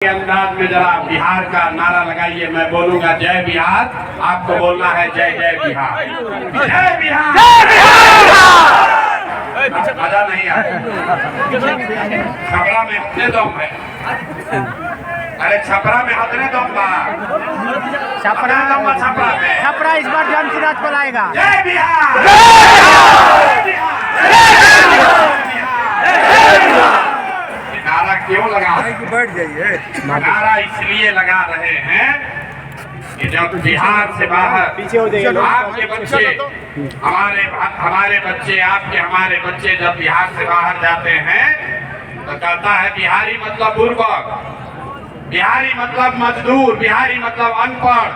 अंदाज में जरा बिहार का नारा लगाइए। मैं बोलूंगा जय बिहार, आपको बोलना है जय जय बिहार। जय बिहार, मजा नहीं आया। छपरा में हतने दम है। अरे छपरा में हतने दम बा। छपरा में छपरा इस बार जन सिराज को लाएगा। जय बिहार, नारा क्यों लगा? बैठ जाइए। नारा इसलिए लगा रहे हैं कि जब बिहार से बाहर पीछे हो जाइए। आपके बच्चे, हमारे बच्चे, आपके हमारे बच्चे जब बिहार से बाहर जाते हैं तो कहता है बिहारी मतलब बुर्बक, बिहारी मतलब मजदूर, बिहारी मतलब अनपढ़।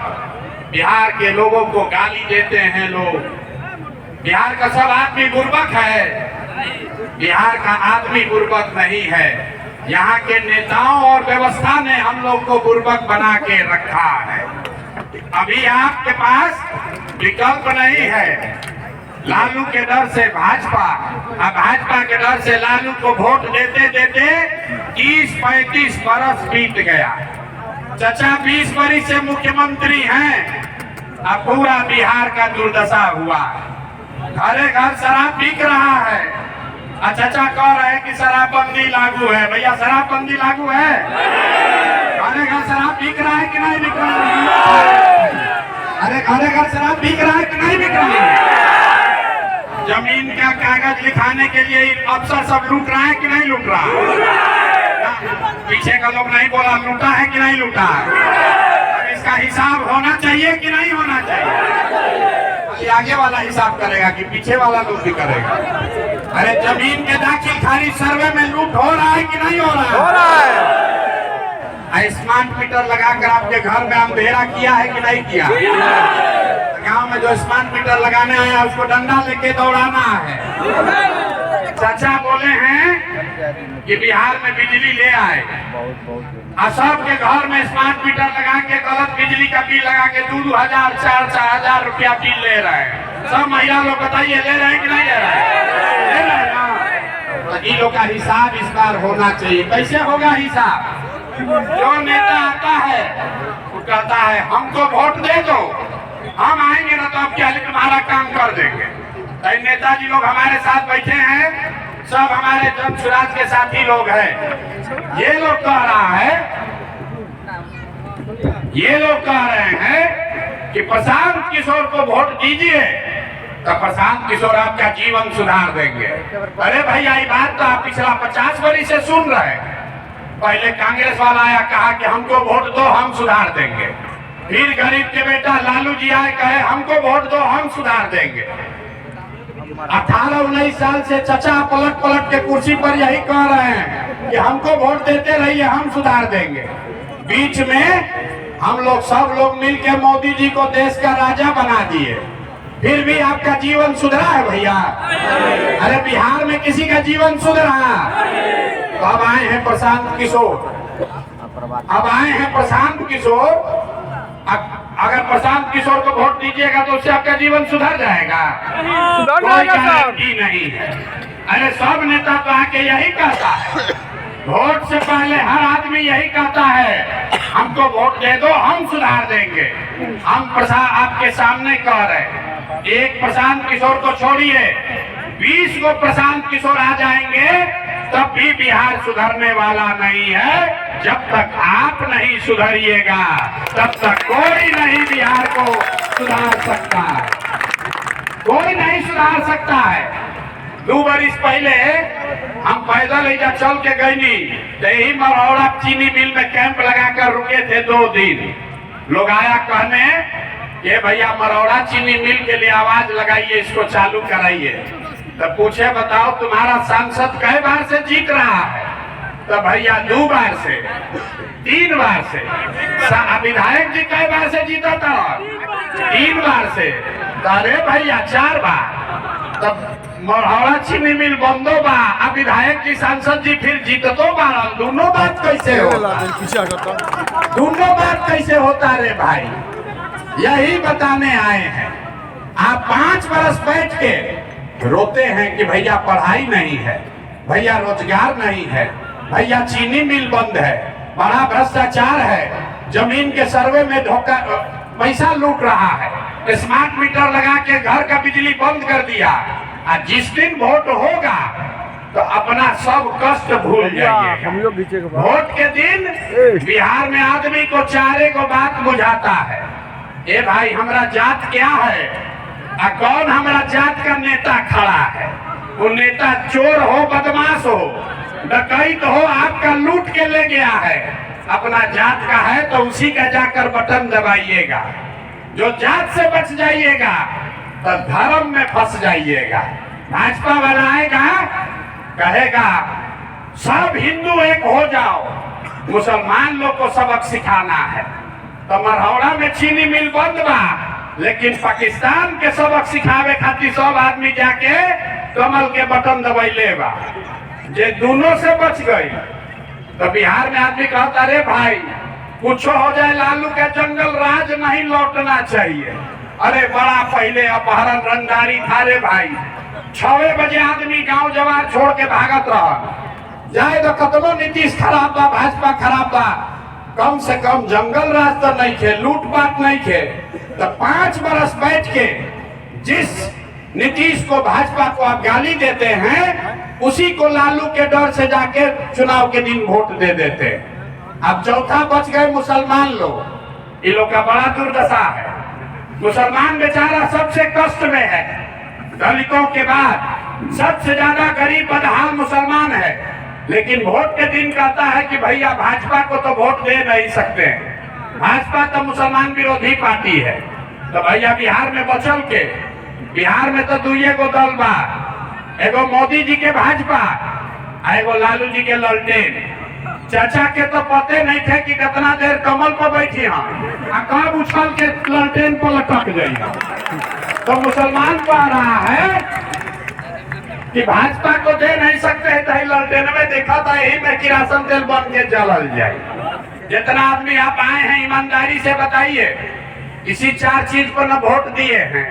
बिहार के लोगों को गाली देते हैं लोग। बिहार का सब आदमी बुर्बक है। बिहार का आदमी बुर्बक नहीं है। यहाँ के नेताओं और व्यवस्था ने हम लोग को बुर्बक बना के रखा है। अभी आपके पास विकल्प नहीं है। लालू के डर से भाजपा, अब भाजपा के डर से लालू को वोट देते देते 30-35 बरस बीत गया। चचा 20 बरस से मुख्यमंत्री हैं। अब पूरा बिहार का दुर्दशा हुआ। घरे घर शराब बिक रहा है। चाचा कह रहे हैं कि शराबबंदी लागू है। भैया शराबबंदी लागू है? घरे घर शराब बिक रहा है कि नहीं बिक रहा है? अरे घरे घर शराब बिक रहा है कि नहीं बिक रहा है? जमीन का कागज लिखाने के लिए अफसर सब लूट रहा है कि नहीं लूट रहा है? पीछे का लोग नहीं बोला लूटा है कि नहीं लूटा है? इसका हिसाब होना चाहिए कि नहीं होना चाहिए? ये आगे वाला हिसाब करेगा कि पीछे वाला लोग भी करेगा? अरे जमीन के दाखिल खारिज सर्वे में लूट हो रहा है कि नहीं हो रहा है? हो रहा है। स्मार्ट मीटर लगाकर आपके घर में अंधेरा किया है कि नहीं किया? गांव में जो स्मार्ट मीटर लगाने आया उसको डंडा लेके दौड़ाना है। चाचा बोले हैं कि बिहार में बिजली ले आए और सबके घर में स्मार्ट मीटर लगा के गलत बिजली का बिल लगा के 2,000 4,000 रुपया बिल ले रहे हैं। सब महिला लोग बताइए ले रहे हैं कि नहीं ले रहे हैं? ले रहे हैं ना? तो इन लोग का हिसाब इस बार होना चाहिए। कैसे होगा हिसाब? जो नेता आता है वो कहता है हमको वोट दे दो, हम आएंगे ना तो अब क्या तुम्हारा काम कर देंगे। नेताजी लोग हमारे साथ बैठे हैं, सब हमारे जन स्वराज के साथी लोग हैं। ये लोग कह रहा है, ये लोग कह रहे हैं कि प्रशांत किशोर को वोट दीजिए तो प्रशांत किशोर आपका जीवन सुधार देंगे। अरे भैया ये बात तो आप पिछला 50 वर्ष से सुन रहे हैं। पहले कांग्रेस वाला आया कहा कि हमको वोट दो हम सुधार देंगे। फिर गरीब के बेटा लालू जी आए कहे हमको वोट दो हम सुधार देंगे। 18-19 साल से चचा पलट पलट के कुर्सी पर यही कह रहे हैं कि हमको वोट देते रहिए हम सुधार देंगे। बीच में हम लोग सब लोग मिलकर मोदी जी को देश का राजा बना दिए। फिर भी आपका जीवन सुधरा है भैया? अरे बिहार में किसी का जीवन सुधरा? तो अब आए हैं प्रशांत किशोर, अब आए हैं प्रशांत किशोर। अगर प्रशांत किशोर को वोट दीजिएगा तो उससे आपका जीवन सुधर जाएगा? कोई गारंटी नहीं है। अरे सब नेता तो आके यही कहता है, वोट से पहले हर आदमी यही कहता है हमको वोट दे दो हम सुधार देंगे। हम आपके सामने कह रहे हैं, एक प्रशांत किशोर को छोड़िए, 20 को प्रशांत किशोर आ जाएंगे तब भी बिहार सुधरने वाला नहीं है। जब तक आप नहीं सुधरिएगा तब तक कोई नहीं बिहार को सुधार सकता है। कोई नहीं सुधार सकता है। 2 बरस पहले हम पैदल ऐजा चल के गईनी तो यही मरौड़ा चीनी मिल में कैंप लगाकर रुके थे 2 दिन। लोग आया कहने कि भैया मरौड़ा चीनी मिल के लिए आवाज लगाइए, इसको चालू कराइए। तो पूछे बताओ तुम्हारा सांसद कई बार से जीत रहा है? तो भैया 2 बार से, 3 बार से। विधायक जी कई बार से जीता था? 3 बार से। अरे भैया 4 बार। तब मरौड़ा चीनी मिल बंदो बा, अब विधायक जी सांसद जी फिर जीततो बार। दोनों बात कैसे होता? दोनों बात कैसे होता रे भाई? यही बताने आए हैं। आप 5 बरस बैठ के रोते हैं कि भैया पढ़ाई नहीं है, भैया रोजगार नहीं है, भैया चीनी मिल बंद है। बड़ा भ्रष्टाचार है, जमीन के सर्वे में धोखा, पैसा लूट रहा है, स्मार्ट मीटर लगा के घर का बिजली बंद कर दिया। और जिस दिन वोट होगा तो अपना सब कष्ट भूल जाइए। वोट के दिन बिहार में आदमी को चारे को बात बुझाता है, ए भाई हमारा जात क्या है, और कौन हमारा जात का नेता खड़ा है। वो नेता चोर हो, बदमाश हो, डकैत हो, आपका लूट के ले गया है, अपना जात का है तो उसी का जाकर बटन दबाइएगा। जो जात से बच जाइएगा तो धर्म में फंस जाइएगा। भाजपा वाला आएगा, कहेगा सब हिंदू एक हो जाओ, मुसलमान लोग को सबक सिखाना है। तो मरहौड़ा में चीनी मिल बंद बा, लेकिन पाकिस्तान के सबक सिखावे खातिर सब आदमी जाके कमल के बटन दबैले बा। जे दोनों से बच गई तो बिहार में आदमी कहता अरे भाई कुछ हो जाए, लालू के जंगल राज नहीं लौटना चाहिए। अरे बड़ा पहले अपहरण रंगदारी था रे भाई, 6 बजे आदमी गांव जवार छोड़ के भागत रहा। जाए तो कतनो नीतीश खराब बा, भाजपा खराब बा, कम से कम जंगल राज तो नहीं थे, लूटपाट नहीं थे। तो 5 बरस बैठ के जिस नीतीश को, भाजपा को आप गाली देते हैं, उसी को लालू के डर से जाके चुनाव के दिन वोट दे देते। अब चौथा बच गए मुसलमान लोग, इन लोग का बड़ा दुर्दशा है। मुसलमान बेचारा सबसे कष्ट में है, दलितों के बाद सबसे ज्यादा गरीब बदहाल मुसलमान है। लेकिन वोट के दिन कहता है कि भैया भाजपा को तो वोट दे नहीं सकते, भाजपा तो मुसलमान विरोधी पार्टी है। तो भैया बिहार में बचल के, बिहार में तो 2 गो दल बा, एगो मोदी जी के भाजपा, एगो लालू जी के ललटेन। चाचा के तो पते नहीं थे कि कितना देर कमल पर बैठी हैं, कब उछल के ललटेन पर लटक गई। तो मुसलमान को आ रहा है कि भाजपा को दे नहीं सकते है, तो ललटेन में देखा था यही में किरासन तेल बन के जलल जाए। जितना आदमी आप आए हैं ईमानदारी से बताइए, इसी 4 चीज पर न वोट दिए हैं,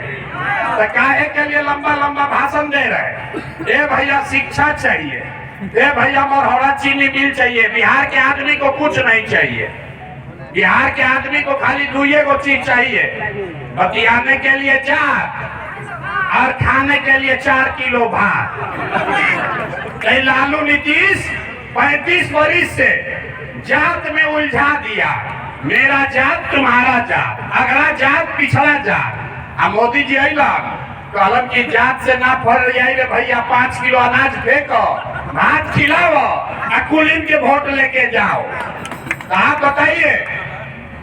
तो काहे के लिए लंबा लंबा भाषण दे रहे। ए भैया शिक्षा चाहिए, ए भैया मरहौड़ा चीनी मिल चाहिए। बिहार के आदमी को कुछ नहीं चाहिए, बिहार के आदमी को खाली 2 गो चीज चाहिए, बतियाने के लिए 4 और खाने के लिए 4 किलो भात। लालू नीतीश 35 वर्ष से जात में उलझा दिया, मेरा जात तुम्हारा जात, अगला जात पिछड़ा जात। आ मोदी जी अलन कहलन की जात से ना फर जाए रे भैया, 5 किलो अनाज फेंको, भात खिलाओ, कुलीन के वोट लेके जाओ। तो आप बताइए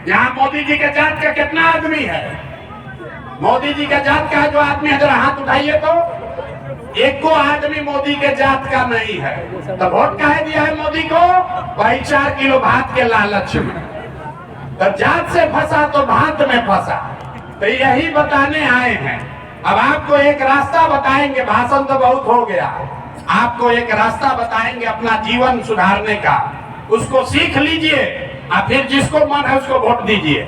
यहाँ मोदी जी के जात का कितना आदमी है? मोदी जी के जात का जो आदमी है जरा हाथ उठाइए तो, एक को आदमी मोदी के जात का नहीं है। तो वोट काहे दिया है मोदी को? भाई 4 किलो भात के लालच में। तो जात से फंसा तो भात में फंसा। तो यही बताने आए हैं। अब आपको एक रास्ता बताएंगे, भाषण तो बहुत हो गया, आपको एक रास्ता बताएंगे अपना जीवन सुधारने का, उसको सीख लीजिए और फिर जिसको मन है उसको वोट दीजिए,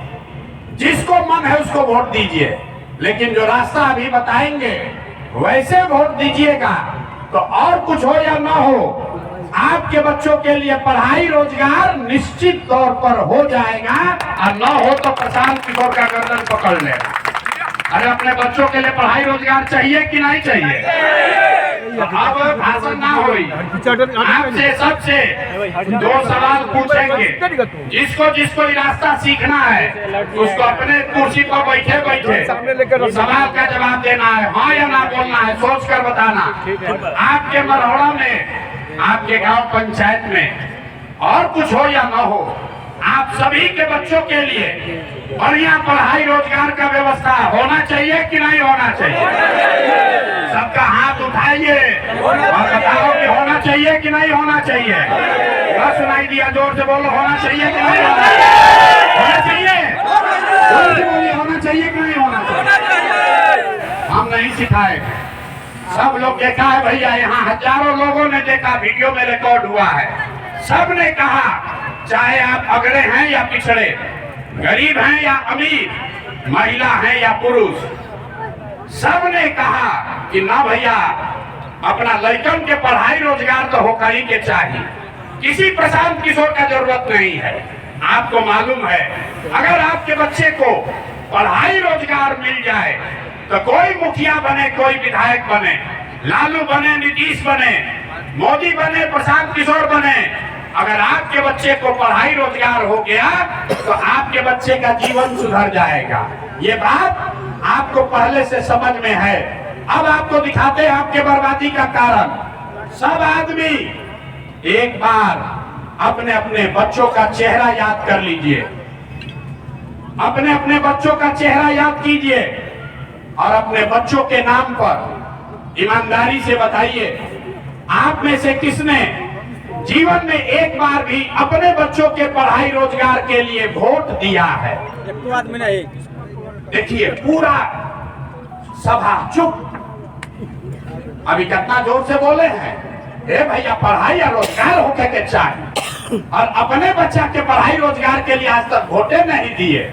जिसको मन है उसको वोट दीजिए। लेकिन जो रास्ता अभी बताएंगे वैसे वोट दीजिएगा तो और कुछ हो या ना हो, आपके बच्चों के लिए पढ़ाई रोजगार निश्चित तौर पर हो जाएगा, और न हो तो प्रशांत किशोर का गर्दन पकड़ लेगा। अरे अपने बच्चों के लिए पढ़ाई रोजगार चाहिए कि नहीं चाहिए? तो अब भाषण ना होई, आपसे सबसे 2 सवाल पूछेंगे। जिसको जिसको ये रास्ता सीखना है उसको अपने कुर्सी पर बैठे बैठे सवाल का जवाब देना है, हाँ या ना बोलना है, सोच कर बताना। आपके मरहौड़ा में, आपके गांव पंचायत में और कुछ हो या ना हो, आप सभी के बच्चों के लिए बढ़िया पढ़ाई रोजगार का व्यवस्था होना चाहिए कि नहीं होना चाहिए? सबका हाथ उठाइए और बताओ कि होना चाहिए कि नहीं होना चाहिए। बस सुनाई दिया, जोर से बोलो, होना चाहिए कि नहीं होना चाहिए? जोर से बोलिए, होना चाहिए कि नहीं होना चाहिए? हम नहीं सिखाए, सब लोग देखा है भैया, यहाँ हजारों लोगों ने देखा, वीडियो में रिकॉर्ड हुआ है। सब ने कहा, चाहे आप अगड़े हैं या पिछड़े, गरीब हैं या अमीर, महिला हैं या पुरुष, सब ने कहा कि ना भैया अपना लड़कन के पढ़ाई रोजगार तो होकर ही के चाहिए। किसी प्रशांत किशोर का जरूरत नहीं है। आपको मालूम है, अगर आपके बच्चे को पढ़ाई रोजगार मिल जाए तो कोई मुखिया बने, कोई विधायक बने, लालू बने, नीतीश बने, मोदी बने, प्रशांत किशोर बने, अगर आपके बच्चे को पढ़ाई रोजगार हो गया तो आपके बच्चे का जीवन सुधर जाएगा। ये बात आपको पहले से समझ में है। अब आपको दिखाते हैं आपके बर्बादी का कारण। सब आदमी एक बार अपने अपने बच्चों का चेहरा याद कर लीजिए, अपने अपने बच्चों का चेहरा याद कीजिए और अपने बच्चों के नाम पर ईमानदारी से बताइए, आप में से किसने जीवन में एक बार भी अपने बच्चों के पढ़ाई रोजगार के लिए वोट दिया है? एक आदमी नहीं। देखिए पूरा सभा चुप। अभी कितना जोर से बोले हैं, हे भैया पढ़ाई या रोजगार होके के चाहिए, और अपने बच्चा के पढ़ाई रोजगार के लिए आज तक वोटे नहीं दिए।